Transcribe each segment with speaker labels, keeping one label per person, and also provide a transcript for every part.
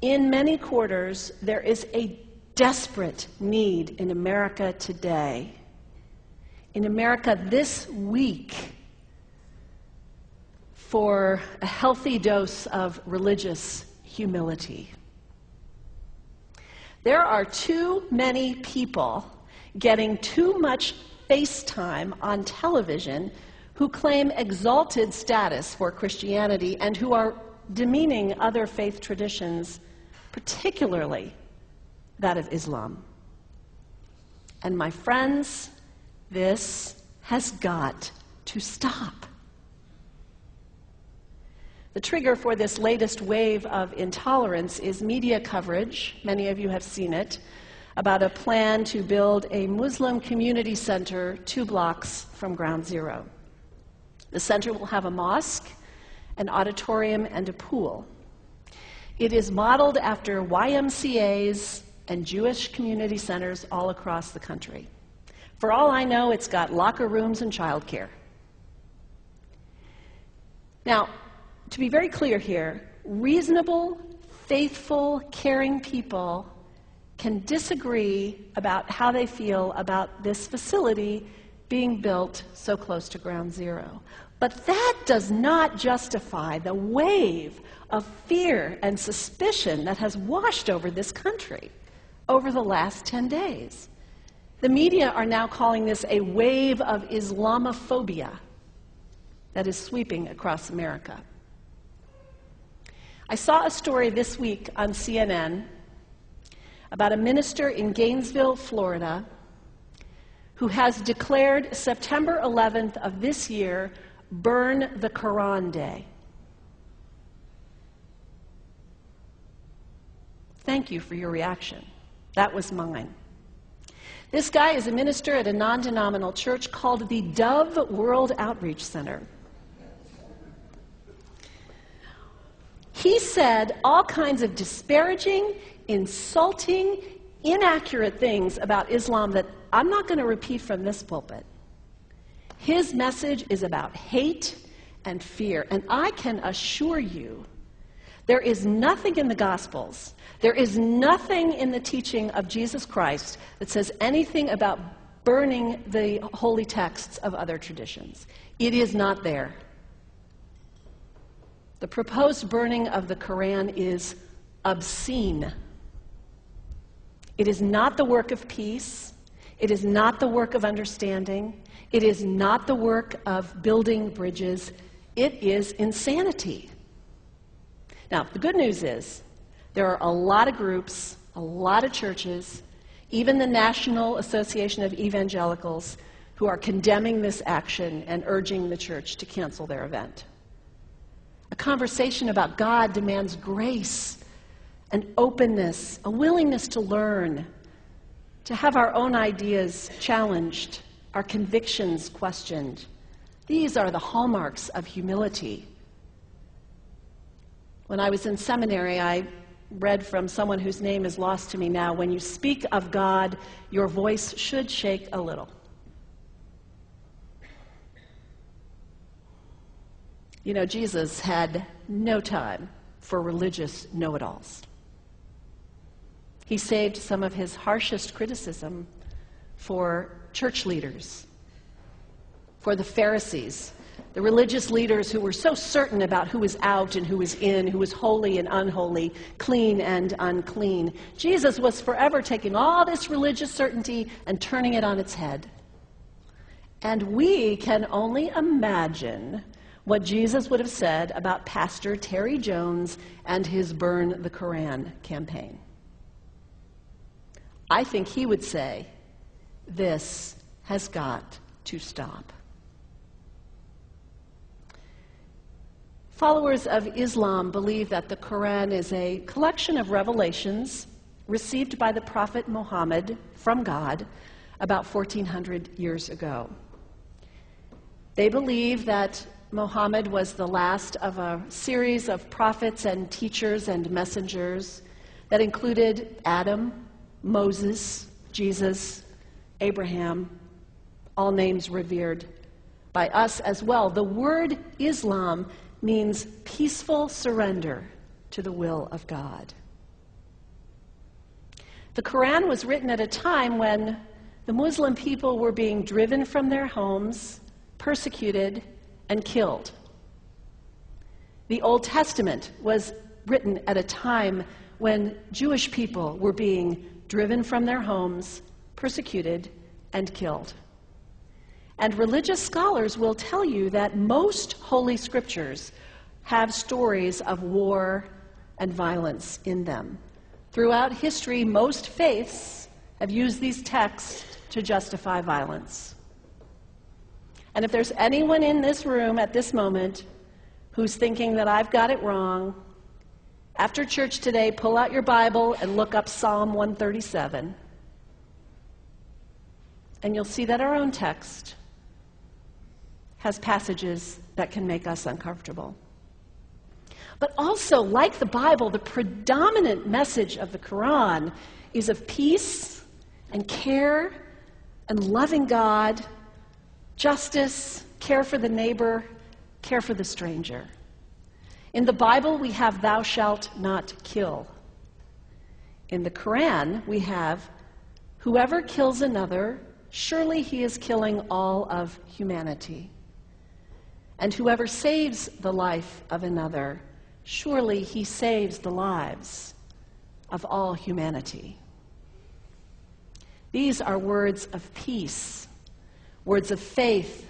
Speaker 1: In many quarters, there is a desperate need in America today, in America this week, for a healthy dose of religious humility. There are too many people getting too much face time on television who claim exalted status for Christianity and who are demeaning other faith traditions, particularly that of Islam. And my friends, this has got to stop. The trigger for this latest wave of intolerance is media coverage, many of you have seen it, about a plan to build a Muslim community center 2 blocks from Ground Zero. The center will have a mosque, an auditorium, and a pool. It is modeled after YMCAs and Jewish community centers all across the country. For all I know, it's got locker rooms and childcare. Now, to be very clear here, reasonable, faithful, caring people can disagree about how they feel about this facility being built so close to Ground Zero. But that does not justify the wave of fear and suspicion that has washed over this country over the last 10 days. The media are now calling this a wave of Islamophobia that is sweeping across America. I saw a story this week on CNN about a minister in Gainesville, Florida, who has declared September 11th of this year Burn the Quran Day. Thank you for your reaction. That was mine. This guy is a minister at a non-denominational church called the Dove World Outreach Center. He said all kinds of disparaging, insulting, inaccurate things about Islam that I'm not going to repeat from this pulpit. His message is about hate and fear, and I can assure you there is nothing in the Gospels, there is nothing in the teaching of Jesus Christ that says anything about burning the holy texts of other traditions. It is not there. The proposed burning of the Quran is obscene. It is not the work of peace. It is not the work of understanding. It is not the work of building bridges. It is insanity. Now, the good news is there are a lot of groups, a lot of churches, even the National Association of Evangelicals, who are condemning this action and urging the church to cancel their event. A conversation about God demands grace and openness, a willingness to learn, to have our own ideas challenged, our convictions questioned. These are the hallmarks of humility. When I was in seminary, I read from someone whose name is lost to me now, when you speak of God, your voice should shake a little. You know, Jesus had no time for religious know-it-alls. He saved some of his harshest criticism for church leaders, for the Pharisees, the religious leaders who were so certain about who was out and who was in, who was holy and unholy, clean and unclean. Jesus was forever taking all this religious certainty and turning it on its head. And we can only imagine what Jesus would have said about Pastor Terry Jones and his Burn the Quran campaign. I think he would say, this has got to stop. Followers of Islam believe that the Quran is a collection of revelations received by the Prophet Muhammad from God about 1400 years ago. They believe that Muhammad was the last of a series of prophets and teachers and messengers that included Adam, Moses, Jesus, Abraham, all names revered by us as well. The word Islam means peaceful surrender to the will of God. The Quran was written at a time when the Muslim people were being driven from their homes, persecuted, and killed. The Old Testament was written at a time when Jewish people were being driven from their homes, persecuted, and killed. And religious scholars will tell you that most holy scriptures have stories of war and violence in them. Throughout history, most faiths have used these texts to justify violence. And if there's anyone in this room at this moment who's thinking that I've got it wrong, after church today, pull out your Bible and look up Psalm 137. And you'll see that our own text has passages that can make us uncomfortable. But also, like the Bible, the predominant message of the Quran is of peace and care and loving God, justice, care for the neighbor, care for the stranger. In the Bible, we have thou shalt not kill. In the Quran, we have whoever kills another, surely he is killing all of humanity. And whoever saves the life of another, surely he saves the lives of all humanity. These are words of peace, words of faith,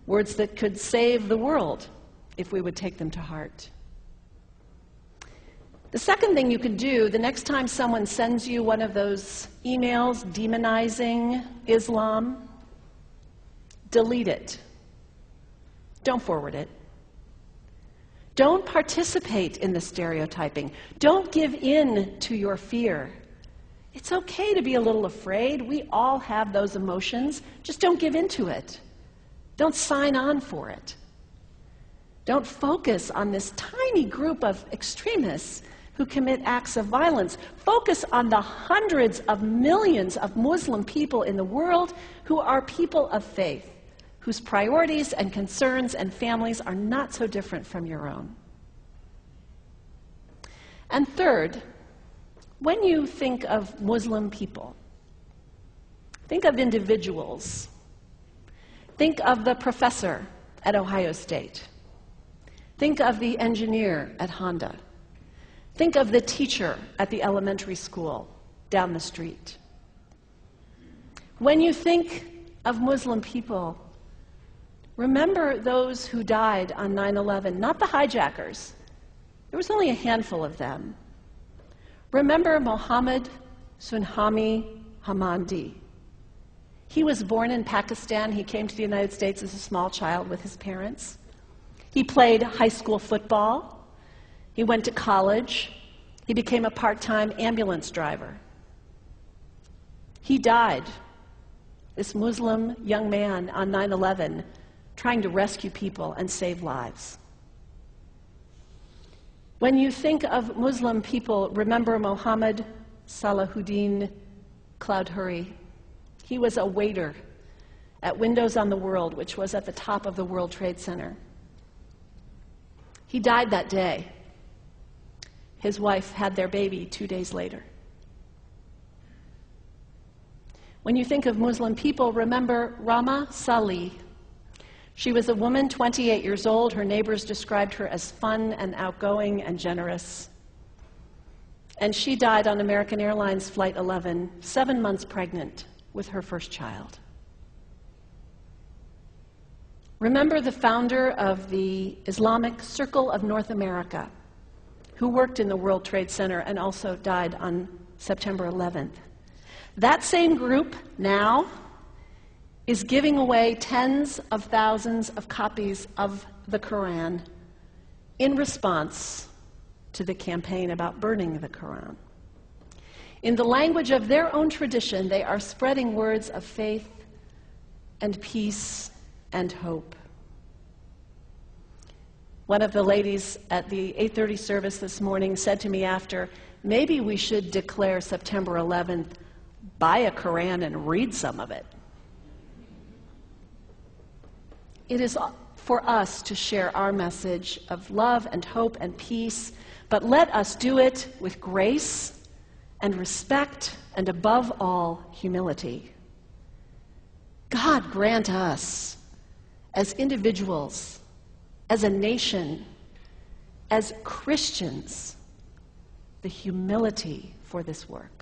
Speaker 1: words that could save the world if we would take them to heart. The second thing you can do the next time someone sends you one of those emails demonizing Islam, delete it. Don't forward it. Don't participate in the stereotyping. Don't give in to your fear. It's okay to be a little afraid. We all have those emotions. Just don't give in to it. Don't sign on for it. Don't focus on this tiny group of extremists who commit acts of violence. Focus on the hundreds of millions of Muslim people in the world who are people of faith, whose priorities and concerns and families are not so different from your own. And third, when you think of Muslim people, think of individuals. Think of the professor at Ohio State. Think of the engineer at Honda. Think of the teacher at the elementary school down the street. When you think of Muslim people, remember those who died on 9/11, not the hijackers. There was only a handful of them. Remember Mohammed Sunhami Hamandi. He was born in Pakistan. He came to the United States as a small child with his parents. He played high school football. He went to college. He became a part-time ambulance driver. He died, this Muslim young man, on 9/11, trying to rescue people and save lives. When you think of Muslim people, remember Mohammed Salahuddin Cloudhurry. He was a waiter at Windows on the World, which was at the top of the World Trade Center. He died that day. His wife had their baby 2 days later. When you think of Muslim people, remember Rama Salih. She was a woman, 28 years old. Her neighbors described her as fun and outgoing and generous. And she died on American Airlines Flight 11, 7 months pregnant with her first child. Remember the founder of the Islamic Circle of North America, who worked in the World Trade Center and also died on September 11th. That same group now is giving away tens of thousands of copies of the Quran in response to the campaign about burning the Quran. In the language of their own tradition, they are spreading words of faith and peace and hope. One of the ladies at the 8:30 service this morning said to me after, maybe we should declare September 11th, buy a Quran and read some of it. It is for us to share our message of love and hope and peace, but let us do it with grace and respect, and above all, humility. God grant us, as individuals, as a nation, as Christians, the humility for this work.